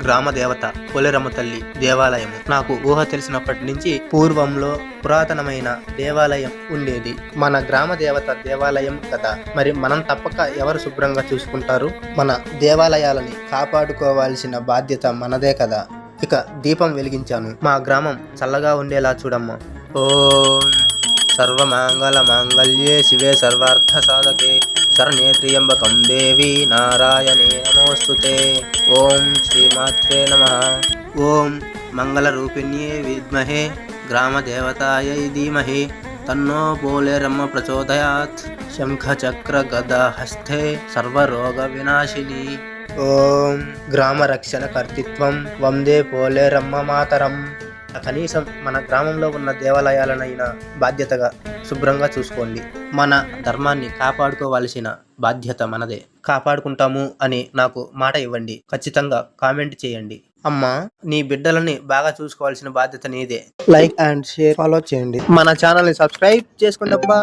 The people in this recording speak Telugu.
గ్రామ దేవత పోలేరమ్మ తల్లి దేవాలయము నాకు ఊహ తెలిసినప్పటి నుంచి పూర్వంలో పురాతనమైన దేవాలయం ఉండేది. మన గ్రామ దేవత దేవాలయం కదా, మరి మనం తప్పక ఎవరు శుభ్రంగా చూసుకుంటారు? మన దేవాలయాలని కాపాడుకోవాల్సిన బాధ్యత మనదే కదా. ఇక దీపం వెలిగించాను. మా గ్రామం చల్లగా ఉండేలా చూడమ్మా. ఓం సర్వమంగళ మాంగళ్యే శివే సర్వార్థ సాధకే శరణ్యే త్ర్యంబకం దేవి నారాయణే నమోస్తుతే. ఓం శ్రీమాత్రే నమః. ఓం మంగళరూపిణ్యే విద్మహే గ్రామ దేవతాయై ధీమహి తన్నో పోలేరమ్మ ప్రచోదయాత్. శంఖ చక్ర గదా హస్తే సర్వరోగ వినాశిని. ఓం గ్రామ రక్షణ కర్తృత్వం వందే పోలేరమ్మ మాతరం. కనీసం మన గ్రామంలో ఉన్న దేవాలయాలనైనా బాధ్యతగా శుభ్రంగా చూసుకోండి. మన ధర్మాన్ని కాపాడుకోవాల్సిన బాధ్యత మనదే. కాపాడుకుంటాము అని నాకు మాట ఇవ్వండి. ఖచ్చితంగా కామెంట్ చేయండి. అమ్మా, నీ బిడ్డలని బాగా చూసుకోవాల్సిన బాధ్యత నీదే. లైక్ అండ్ షేర్, ఫాలో చేయండి. మన ఛానల్ని సబ్స్క్రైబ్ చేసుకోండి అబ్బా.